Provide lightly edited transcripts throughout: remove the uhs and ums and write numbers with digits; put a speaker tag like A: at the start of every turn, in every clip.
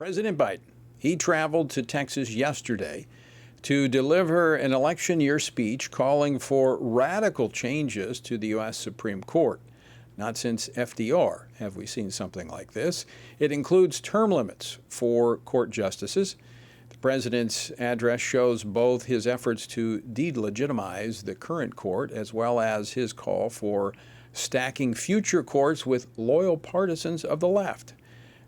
A: President Biden, he traveled to Texas yesterday to deliver an election year speech calling for radical changes to the U.S. Supreme Court. Not since FDR have we seen something like this. It includes term limits for court justices. The president's address shows both his efforts to delegitimize the current court as well as his call for stacking future courts with loyal partisans of the left.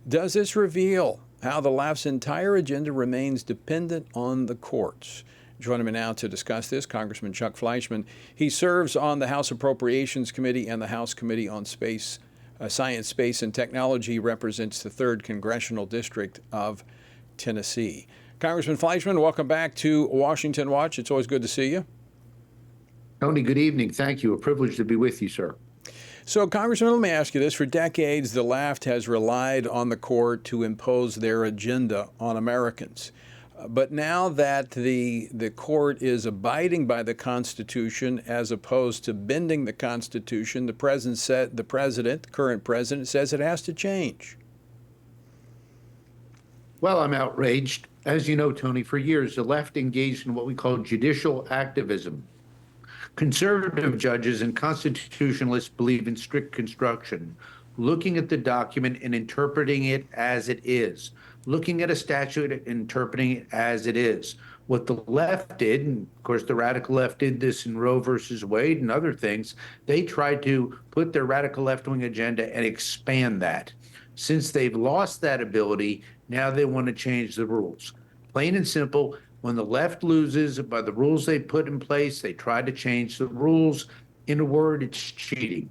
A: Does this reveal how the left's entire agenda remains dependent on the courts? Joining me now to discuss this, Congressman Chuck Fleischmann. He serves on the House Appropriations Committee and the House Committee on Science, Space, and Technology, represents the 3rd Congressional District of Tennessee. Congressman Fleischmann, welcome back to Washington Watch. It's always good to see you.
B: Tony, good evening. Thank you. A privilege to be with you, sir.
A: So, Congressman, let me ask you this. For decades, the left has relied on the court to impose their agenda on Americans. But now that the court is abiding by the Constitution as opposed to bending the Constitution, the current president, says it has to change.
B: Well, I'm outraged. As you know, Tony, for years, the left engaged in what we call judicial activism. Conservative judges and constitutionalists believe in strict construction, looking at the document and interpreting it as it is, looking at a statute and interpreting it as it is. What the left did, and of course the radical left did this in Roe versus Wade and other things, they tried to put their radical left-wing agenda and expand that. Since they've lost that ability, now they want to change the rules. Plain and simple. When the left loses by the rules they put in place, they try to change the rules. In a word, it's cheating.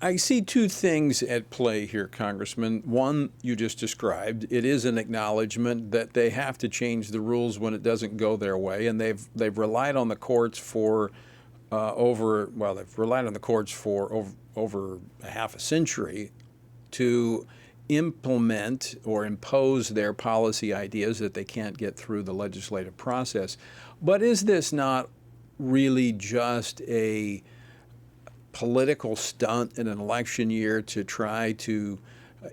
A: I see two things at play here, Congressman. One, you just described. It is an acknowledgement that they have to change the rules when it doesn't go their way, and they've relied on the courts for over a half a century to implement or impose their policy ideas that they can't get through the legislative process. But is this not really just a political stunt in an election year to try to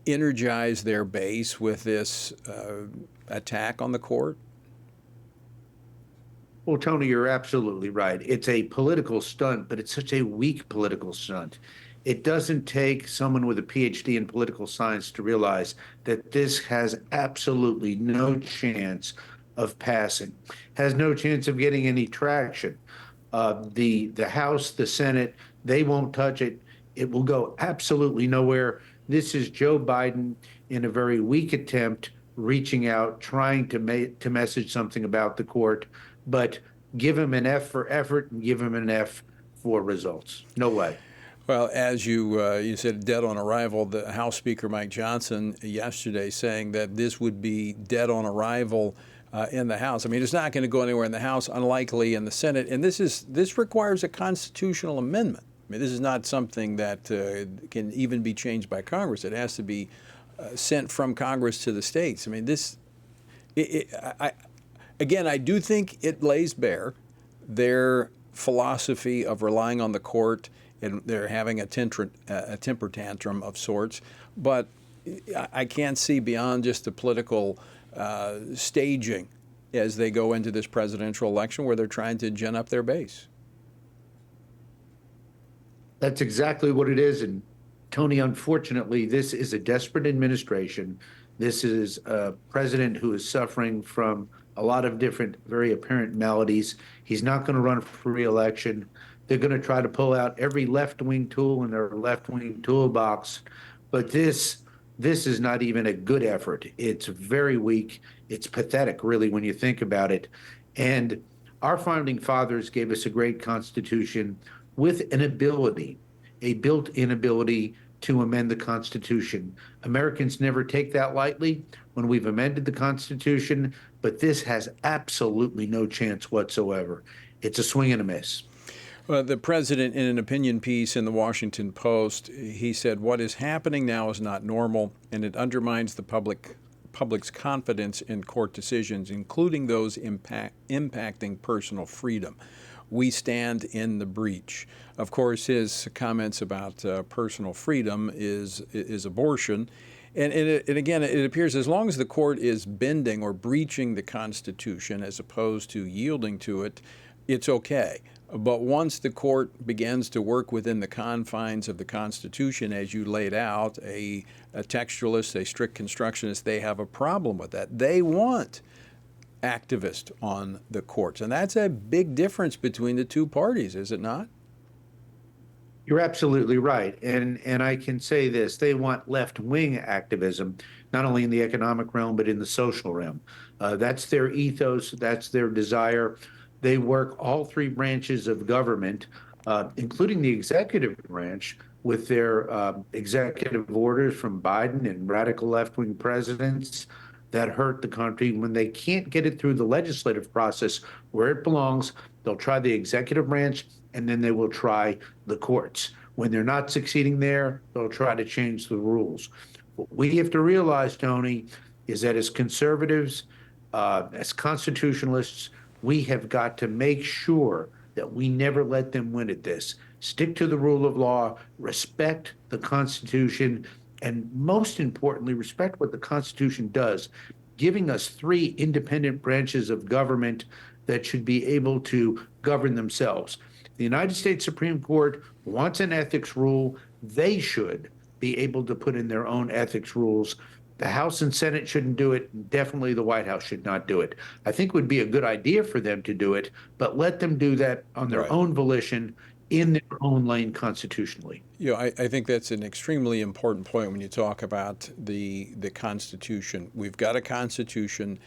A: energize their base with this attack on the court?
B: Well, Tony, you're absolutely right. It's a political stunt, but it's such a weak political stunt. It doesn't take someone with a PhD in political science to realize that this has absolutely no chance of passing, has no chance of getting any traction. The House, the Senate, they won't touch it. It will go absolutely nowhere. This is Joe Biden in a very weak attempt, reaching out, trying to message something about the court, but give him an F for effort and give him an F for results. No way.
A: Well, as you said, dead on arrival, the House Speaker Mike Johnson yesterday saying that this would be dead on arrival in the House. I mean, it's not going to go anywhere in the House, unlikely in the Senate. And this requires a constitutional amendment. I mean, this is not something that can even be changed by Congress. It has to be sent from Congress to the states. I mean, I do think it lays bare their philosophy of relying on the court, and they're having a temper tantrum of sorts. But I can't see beyond just the political staging as they go into this presidential election where they're trying to gin up their base.
B: That's exactly what it is. And Tony, unfortunately, this is a desperate administration. This is a president who is suffering from a lot of different, very apparent maladies. He's not going to run for re-election. They're going to try to pull out every left-wing tool in their left-wing toolbox. But this is not even a good effort. It's very weak. It's pathetic, really, when you think about it. And our founding fathers gave us a great Constitution with an ability, a built-in ability to amend the Constitution. Americans never take that lightly when we've amended the Constitution, but this has absolutely no chance whatsoever. It's a swing and a miss.
A: The president, in an opinion piece in the Washington Post, he said, "What is happening now is not normal, and it undermines the public's confidence in court decisions, including those impacting personal freedom. We stand in the breach." Of course, his comments about personal freedom is abortion. And again, it appears as long as the court is bending or breaching the Constitution as opposed to yielding to it, it's okay. But once the court begins to work within the confines of the Constitution, as you laid out, a textualist, a strict constructionist, they have a problem with that. They want activists on the courts. And that's a big difference between the two parties, is it not?
B: You're absolutely right. And I can say this, they want left-wing activism, not only in the economic realm, but in the social realm. That's their ethos, that's their desire. They work all three branches of government, including the executive branch, with their executive orders from Biden and radical left-wing presidents that hurt the country. When they can't get it through the legislative process where it belongs, they'll try the executive branch, and then they will try the courts. When they're not succeeding there, they'll try to change the rules. What we have to realize, Tony, is that as conservatives, as constitutionalists, we have got to make sure that we never let them win at this. Stick to the rule of law, respect the Constitution, and most importantly, respect what the Constitution does, giving us three independent branches of government that should be able to govern themselves. The United States Supreme Court wants an ethics rule. They should be able to put in their own ethics rules. The House and Senate shouldn't do it. Definitely the White House should not do it. I think it would be a good idea for them to do it, but let them do that on their own volition in their own lane constitutionally.
A: You know, I think that's an extremely important point when you talk about the Constitution. We've got a Constitution.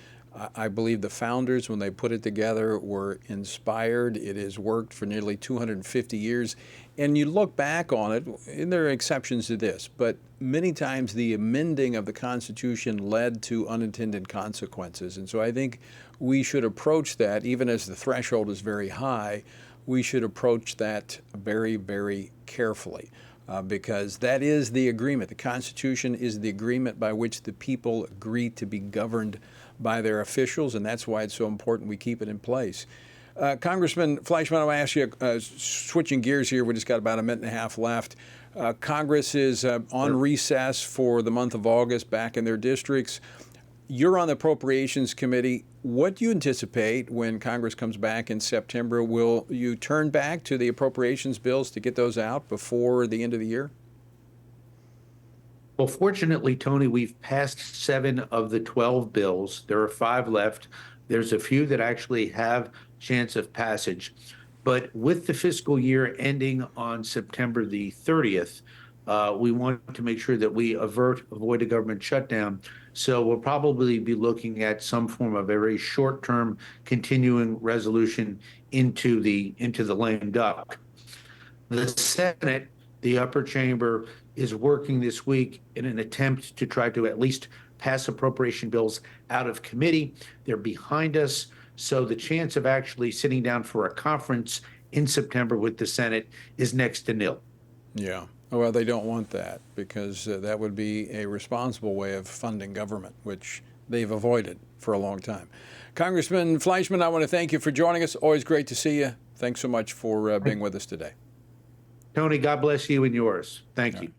A: I believe the founders, when they put it together, were inspired. It has worked for nearly 250 years. And you look back on it, and there are exceptions to this, but many times the amending of the Constitution led to unintended consequences. And so I think we should approach that, even as the threshold is very high, we should approach that very, very carefully. Because that is the agreement. The Constitution is the agreement by which the people agree to be governed by their officials, and that's why it's so important we keep it in place. Congressman Fleischmann, I want to ask you, switching gears here, we just got about a minute and a half left. Congress is on recess for the month of August back in their districts. You're on the Appropriations Committee. What do you anticipate when Congress comes back in September? Will you turn back to the appropriations bills to get those out before the end of the year?
B: Well, fortunately, Tony, we've passed 7 of the 12 bills. There are 5 left. There's a few that actually have chance of passage. But with the fiscal year ending on September the 30th, we want to make sure that we avoid a government shutdown. So we'll probably be looking at some form of a very short-term continuing resolution into the lame duck. The Senate, the upper chamber, is working this week in an attempt to try to at least pass appropriation bills out of committee. They're behind us, so the chance of actually sitting down for a conference in September with the Senate is next to nil.
A: Yeah. Well, they don't want that because that would be a responsible way of funding government, which they've avoided for a long time. Congressman Fleischmann, I want to thank you for joining us. Always great to see you. Thanks so much for being with us today.
B: Tony, God bless you and yours. Thank you.